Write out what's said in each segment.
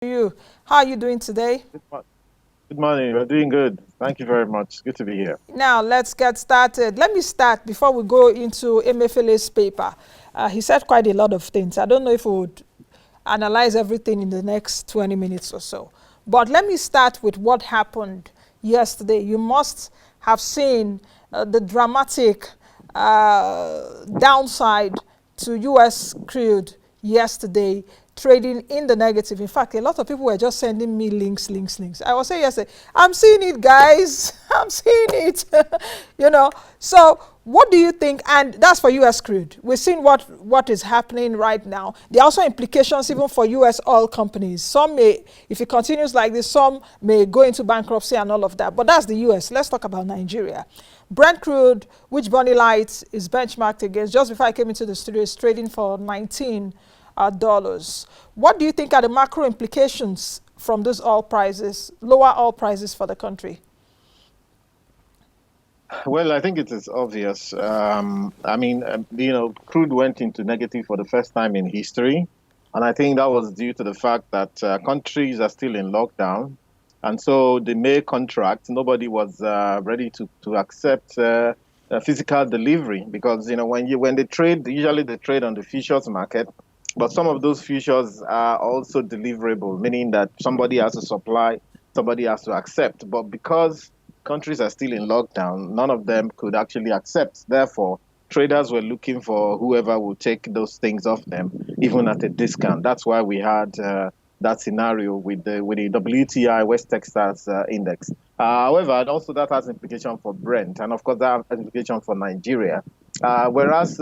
You. How are you doing today? Good morning. We're doing good. Thank you very much. Good to be here. Now, let's get started. Let me start before we go into Emefiele's paper. He said quite a lot of things. I don't know if we would analyze everything in the next 20 minutes or so. But let me start with what happened yesterday. You must have seen the dramatic downside to US crude yesterday, trading in the negative. In fact, a lot of people were just sending me links. I was saying yesterday, I'm seeing it, guys. I'm seeing it. So what do you think? And that's for US crude. We've seen what is happening right now. There are also implications even for US oil companies. Some may, if it continues like this, some may go into bankruptcy and all of that. But that's the US. Let's talk about Nigeria. Brent crude, which Bonnie Light is benchmarked against, just before I came into the studio, is trading for $19. What do you think are the macro implications from those oil prices, lower oil prices for the country? Well, I think it is obvious. Crude went into negative for the first time in history. And I think that was due to the fact that countries are still in lockdown. And so the May contract, nobody was ready to accept physical delivery because, when they trade, usually they trade on the futures market. But some of those futures are also deliverable, meaning that somebody has to supply, somebody has to accept. But because countries are still in lockdown, none of them could actually accept. Therefore, traders were looking for whoever would take those things off them, even at a discount. That's why we had that scenario with the WTI West Texas index. However, and also that has implication for Brent, and of course that has implication for Nigeria. Whereas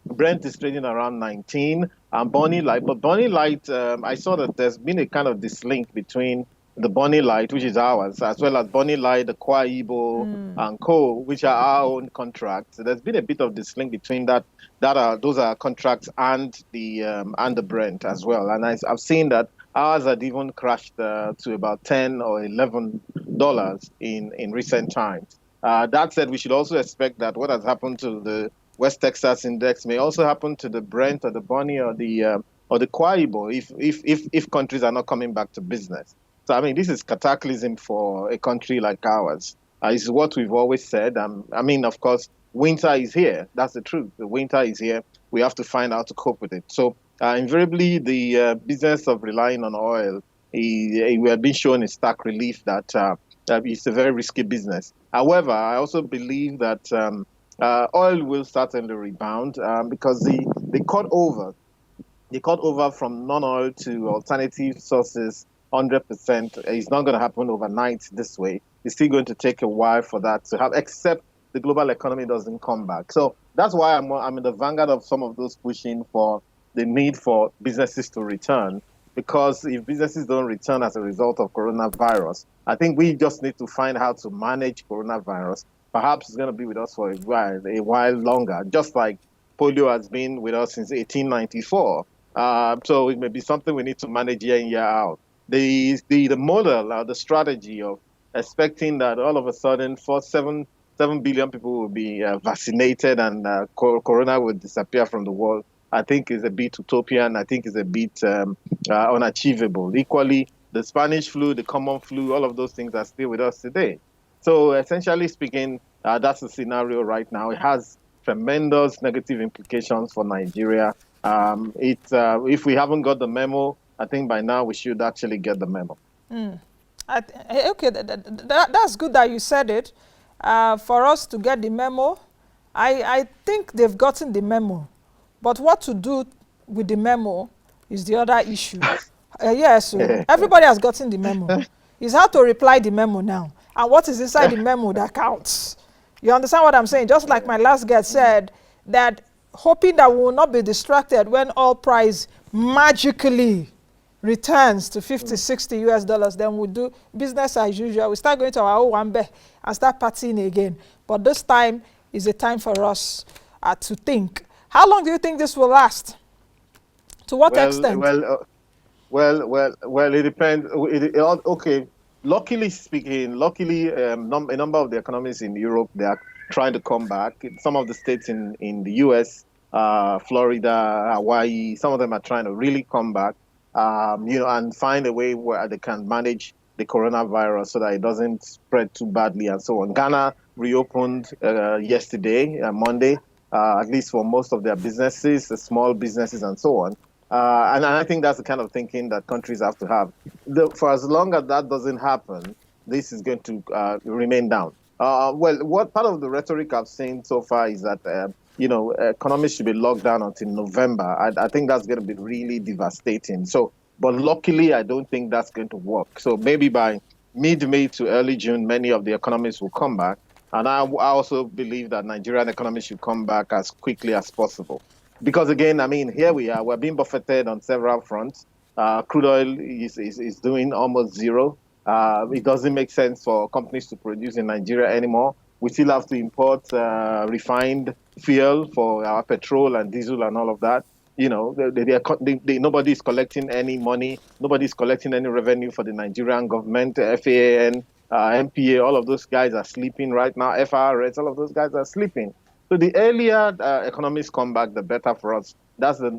Brent is trading around 19, and Bonnie Light. But Bonnie Light, I saw that there's been a kind of dislink between the Bonnie Light, which is ours, as well as Bonnie Light, the Kwa Ibo, and Co, which are our own contracts. So there's been a bit of dislink between those are contracts and the Brent as well. And I've seen that ours had even crashed to about $10 or $11 in recent times. That said, we should also expect that what has happened to the West Texas index may also happen to the Brent or the Bonnie or the Kwaibo if countries are not coming back to business. So I mean, this is cataclysm for a country like ours. It's what we've always said. Of course, winter is here. That's the truth. The winter is here. We have to find out to cope with it. So invariably, the business of relying on oil, we have been shown in stark relief that it's a very risky business. However, I also believe that oil will certainly rebound because they cut over from non-oil to alternative sources 100%. It's not going to happen overnight this way. It's still going to take a while for that to happen, except the global economy doesn't come back. So that's why I'm in the vanguard of some of those pushing for the need for businesses to return. Because if businesses don't return as a result of coronavirus, I think we just need to find how to manage coronavirus. Perhaps it's going to be with us for a while longer, just like polio has been with us since 1894. So it may be something we need to manage year in, year out. The model, the strategy of expecting that all of a sudden 7 billion people will be vaccinated and corona will disappear from the world, I think is a bit utopian. I think is a bit unachievable. Equally, the Spanish flu, the common flu, all of those things are still with us today. So essentially speaking, that's the scenario right now. It has tremendous negative implications for Nigeria. If we haven't got the memo, I think by now we should actually get the memo. Okay, that's good that you said it. For us to get the memo, I think they've gotten the memo. But what to do with the memo is the other issue. Yes, so everybody has gotten the memo. It's how to reply the memo now. And what is inside the memo that counts. You understand what I'm saying? Just like my last guest said, that hoping that we will not be distracted when oil price magically returns to 50, 60 US dollars, then we'll do business as usual. We start going to our Owambe and start partying again. But this time is a time for us to think. How long do you think this will last? To what extent? Well. It depends. Okay. Luckily speaking, a number of the economies in Europe, they are trying to come back. Some of the states in the U.S., Florida, Hawaii, some of them are trying to really come back. and find a way where they can manage the coronavirus so that it doesn't spread too badly and so on. Ghana reopened yesterday, Monday, at least for most of their businesses, the small businesses and so on. And I think that's the kind of thinking that countries have to have. For as long as that doesn't happen, this is going to remain down. What part of the rhetoric I've seen so far is that economies should be locked down until November. I think that's going to be really devastating. So, but luckily, I don't think that's going to work. So maybe by mid-May to early June, many of the economies will come back. And I also believe that Nigerian economy should come back as quickly as possible. Because again, I mean, here we are. We're being buffeted on several fronts. Crude oil is doing almost zero. It doesn't make sense for companies to produce in Nigeria anymore. We still have to import refined fuel for our petrol and diesel and all of that. Nobody is collecting any money. Nobody is collecting any revenue for the Nigerian government, FAAN, MPA. All of those guys are sleeping right now. FRS, all of those guys are sleeping. So the earlier economies come back, the better for us. That's the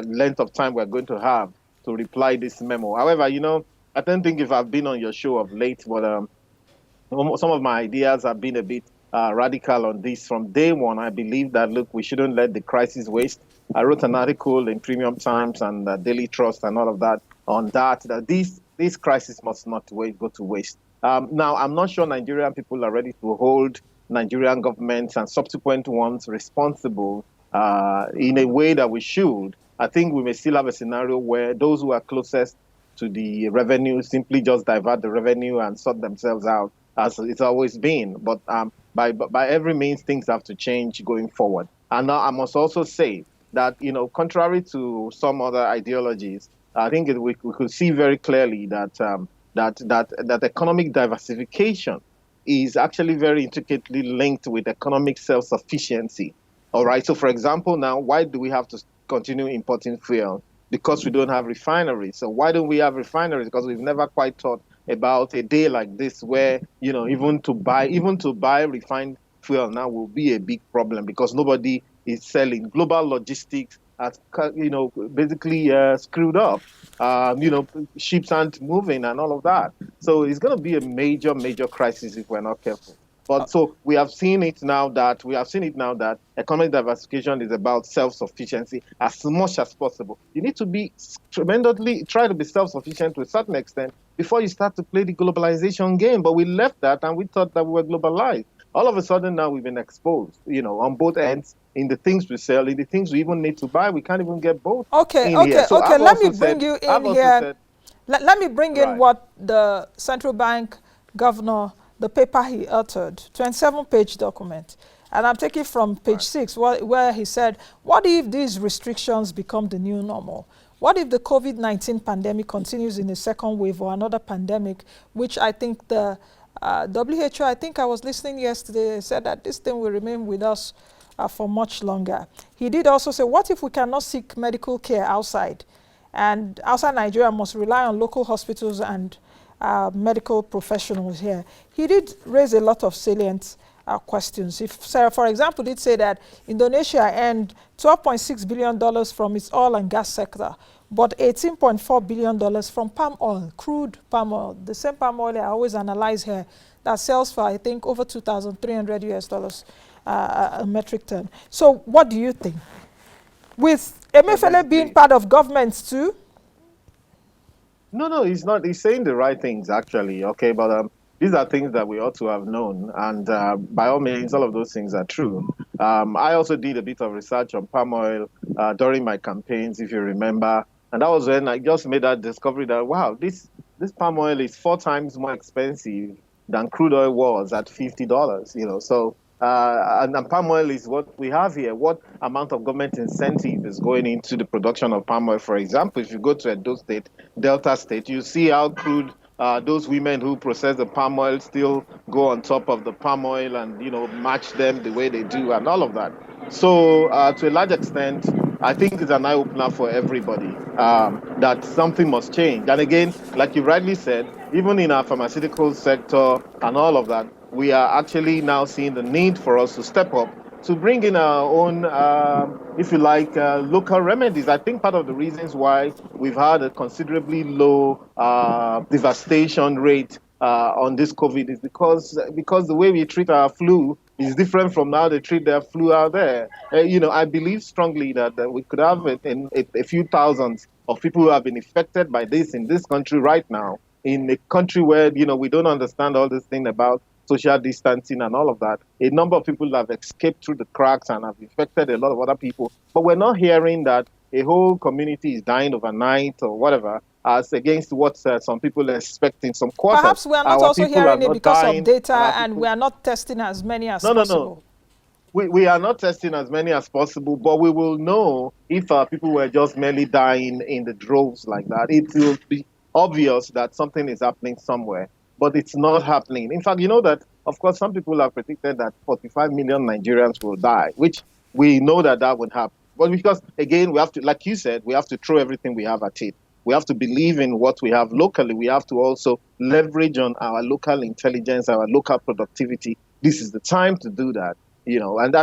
length of time we're going to have to reply this memo. However, I don't think if I've been on your show of late, but some of my ideas have been a bit radical on this. From day one, I believe that, look, we shouldn't let the crisis waste. I wrote an article in Premium Times and Daily Trust and all of that on that this crisis must not go to waste. Now, I'm not sure Nigerian people are ready to hold Nigerian governments and subsequent ones responsible in a way that we should. I think we may still have a scenario where those who are closest to the revenue simply just divert the revenue and sort themselves out, as it's always been. But by every means, things have to change going forward. And now I must also say that, contrary to some other ideologies, I think we could see very clearly that economic diversification is actually very intricately linked with economic self-sufficiency. All right. So, for example, now, why do we have to continue importing fuel? Because we don't have refineries. So why don't we have refineries? Because we've never quite thought about a day like this where, even to buy refined fuel now will be a big problem because nobody is selling. Global logistics has, basically screwed up. Ships aren't moving and all of that. So it's going to be a major, major crisis if we're not careful. But so we have seen it now that economic diversification is about self-sufficiency as much as possible. You need to try to be self-sufficient to a certain extent before you start to play the globalization game. But we left that and we thought that we were globalized. All of a sudden now we've been exposed, on both ends, in the things we sell, in the things we even need to buy. We can't even get both. Okay. So let me bring you in here. Let me bring in what the central bank governor, the paper he authored, 27-page document. And I'm taking from page 6, where he said, what if these restrictions become the new normal? What if the COVID-19 pandemic continues in a second wave or another pandemic, which I think the WHO, I think I was listening yesterday, said that this thing will remain with us for much longer. He did also say, what if we cannot seek medical care outside? And outside Nigeria must rely on local hospitals and medical professionals here. He did raise a lot of salient questions. If, for example, did say that Indonesia earned $12.6 billion from its oil and gas sector, but $18.4 billion from palm oil, crude palm oil, the same palm oil I always analyze here, that sells for, I think, over $2,300 a metric ton. So what do you think? With Emefiele being part of governments too? No, he's not. He's saying the right things, actually. Okay, but these are things that we ought to have known. And by all means, all of those things are true. I also did a bit of research on palm oil during my campaigns, if you remember. And that was when I just made that discovery that, wow, this palm oil is 4 times more expensive than crude oil was at $50, So, and palm oil is what we have here. What amount of government incentive is going into the production of palm oil? For example, if you go to Edo State, Delta State, you see how crude those women who process the palm oil still go on top of the palm oil and, match them the way they do and all of that. So to a large extent, I think it's an eye-opener for everybody that something must change. And again, like you rightly said, even in our pharmaceutical sector and all of that, we are actually now seeing the need for us to step up to bring in our own, if you like, local remedies. I think part of the reasons why we've had a considerably low devastation rate on this COVID is because the way we treat our flu is different from how they treat their flu out there. I believe strongly that we could have a few thousands of people who have been affected by this in this country right now, in a country where we don't understand all this thing about social distancing and all of that. A number of people have escaped through the cracks and have infected a lot of other people, but we're not hearing that a whole community is dying overnight or whatever, as against what some people are expecting some quarters. Perhaps we are not Our also people hearing are it not because dying, of data, and people... we are not testing as many as No. possible. We are not testing as many as possible, but we will know if our people were just merely dying in the droves like that. It will be obvious that something is happening somewhere, but it's not happening. In fact, you know that, of course, some people have predicted that 45 million Nigerians will die, which we know that would happen. But because, again, we have to, like you said, we have to throw everything we have at it. We have to believe in what we have locally. We have to also leverage on our local intelligence, our local productivity. This is the time to do that. And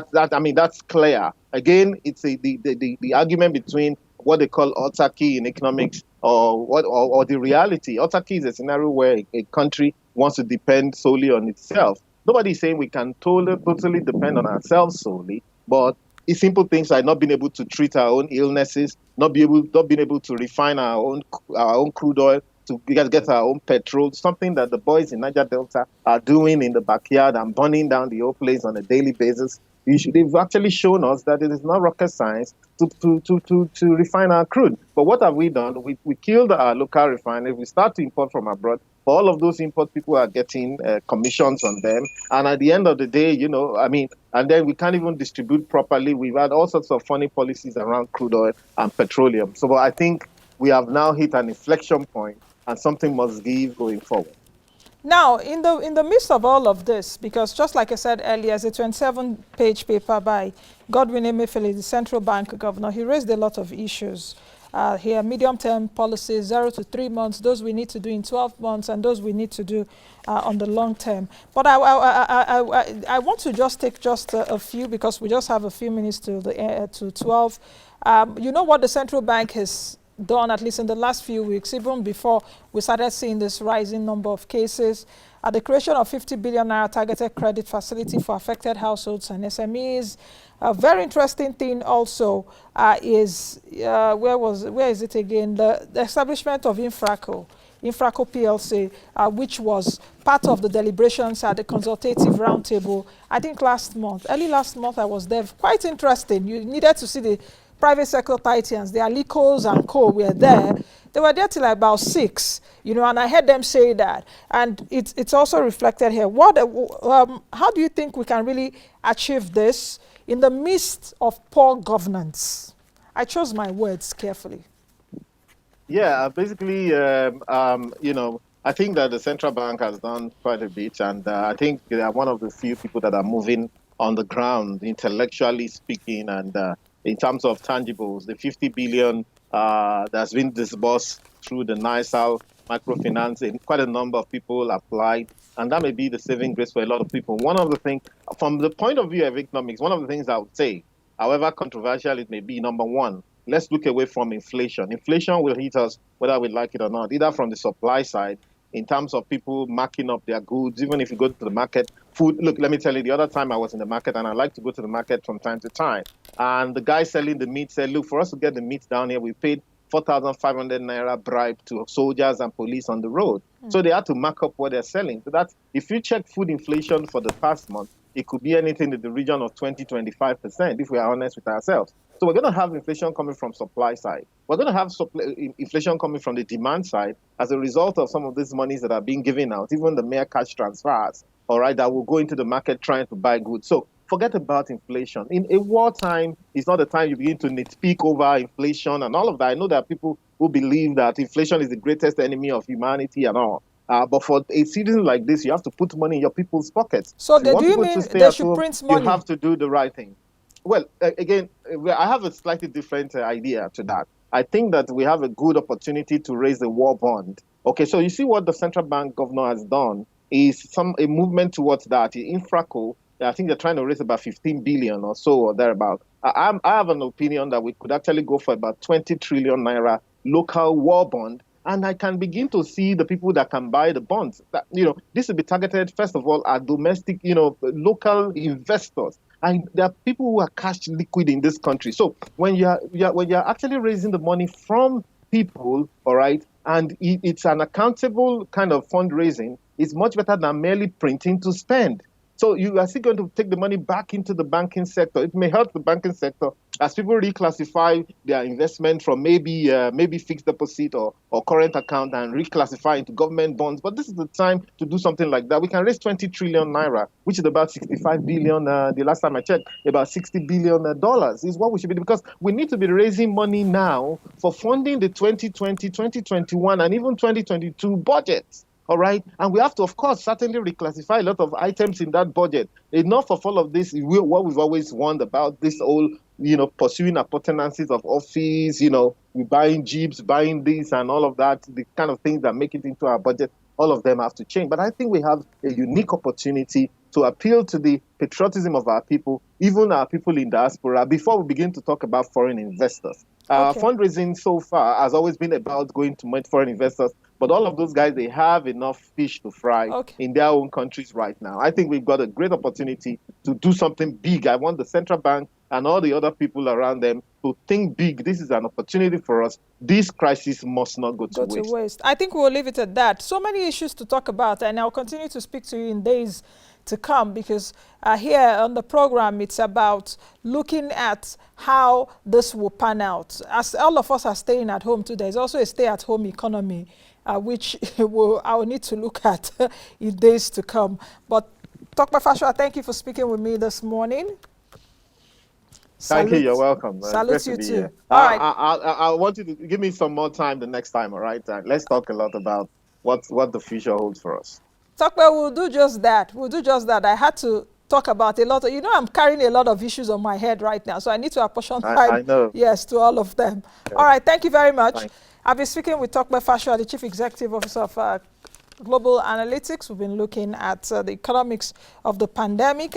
that's clear. Again, it's the argument between what they call autarky in economics or the reality. Autarky is a scenario where a country wants to depend solely on itself. Nobody's saying we can totally depend on ourselves solely, but it's simple things like not being able to treat our own illnesses, not being able to refine our own crude oil, to get our own petrol, something that the boys in Niger Delta are doing in the backyard and burning down the whole place on a daily basis. They've actually shown us that it is not rocket science to refine our crude. But what have we done? We killed our local refineries. We start to import from abroad. For all of those import, people are getting commissions on them. And at the end of the day, and then we can't even distribute properly. We've had all sorts of funny policies around crude oil and petroleum. So I think we have now hit an inflection point, and something must give going forward. Now, in the midst of all of this, because just like I said earlier, it's a 27-page paper by Godwin Emefiele, the central bank governor. He raised a lot of issues here: medium-term policies, 0 to 3 months, those we need to do in 12 months, and those we need to do on the long term. But I want to just take a few, because we just have a few minutes to 12. You know what the central bank has done, at least in the last few weeks, even before we started seeing this rising number of cases, the creation of 50 billion naira targeted credit facility for affected households and SMEs. A very interesting thing also is, where is it again? The establishment of Infraco PLC, which was part of the deliberations at the consultative roundtable, I think early last month I was there. Quite interesting. You needed to see the private sector titans, the Alicos and co were there. They were there till about 6, and I heard them say that. And it's also reflected here. How do you think we can really achieve this in the midst of poor governance? I chose my words carefully. Yeah, basically, I think that the central bank has done quite a bit, and I think they are one of the few people that are moving on the ground, intellectually speaking, and in terms of tangibles. The 50 billion that's been disbursed through the Cnslt microfinance, and quite a number of people applied, and that may be the saving grace for a lot of people. One of the things, from the point of view of economics, one of the things I would say, however controversial it may be, number one, let's look away from inflation. Inflation will hit us whether we like it or not, either from the supply side, in terms of people marking up their goods. Even if you go to the market, food, look, let me tell you, the other time I was in the market, and I like to go to the market from time to time, and the guy selling the meat said, look, for us to get the meat down here, we paid 4,500 naira bribe to soldiers and police on the road. So they had to mark up what they're selling. So that's, if you check food inflation for the past month, it could be anything in the region of 20-25%, if we are honest with ourselves. So we're going to have inflation coming from supply side. We're going to have inflation coming from the demand side as a result of some of these monies that are being given out, even the mere cash transfers, all right, that will go into the market trying to buy goods. So forget about inflation. In a wartime, it's not the time you begin to nitpick over inflation and all of that. I know there are people who believe that inflation is the greatest enemy of humanity and all. But for a season like this, you have to put money in your people's pockets. So do you mean they should print money? You have to do the right thing. Well, again, I have a slightly different idea to that. I think that we have a good opportunity to raise the war bond. Okay, so you see what the central bank governor has done is a movement towards that. Infraco I think they're trying to raise about 15 billion or so or thereabout. I have an opinion that we could actually go for about 20 trillion naira local war bond, and I can begin to see the people that can buy the bonds. That, this will be targeted, first of all, at domestic, local investors. And there are people who are cash liquid in this country. So when you're actually raising the money from people, all right, and it's an accountable kind of fundraising, it's much better than merely printing to spend. So you are still going to take the money back into the banking sector. It may help the banking sector as people reclassify their investment from maybe fixed deposit or current account and reclassify into government bonds. But this is the time to do something like that. We can raise 20 trillion naira, which is about 65 billion. The last time I checked, about $60 billion dollars is what we should be doing, because we need to be raising money now for funding the 2020, 2021, and even 2022 budgets. All right. And we have to, of course, certainly reclassify a lot of items in that budget. Enough of all of this, what we've always warned about, this whole, pursuing appurtenances of office, we buying jeeps, buying this and all of that, the kind of things that make it into our budget, all of them have to change. But I think we have a unique opportunity to appeal to the patriotism of our people, even our people in diaspora, before we begin to talk about foreign investors. Fundraising so far has always been about going to meet foreign investors, but all of those guys, they have enough fish to fry in their own countries right now. I think we've got a great opportunity to do something big. I want the central bank and all the other people around them to think big. This is an opportunity for us. This crisis must not go to waste. I think we'll leave it at that. So many issues to talk about, and I'll continue to speak to you in days to come, because here on the program, it's about looking at how this will pan out. As all of us are staying at home too, there's also a stay-at-home economy, which I will need to look at in days to come. But Tope Fasua, thank you for speaking with me this morning. Thank you. You're welcome. Salute you too. All right. I want you to give me some more time the next time. All right. Let's talk a lot about what the future holds for us. Tope, we'll do just that. I had to talk about a lot of, I'm carrying a lot of issues on my head right now, so I need to apportion time, yes, to all of them. Okay. All right, thank you very much. Thanks. I've been speaking with Tope Fasua, the Chief Executive Officer of Global Analytics. We've been looking at the economics of the pandemic.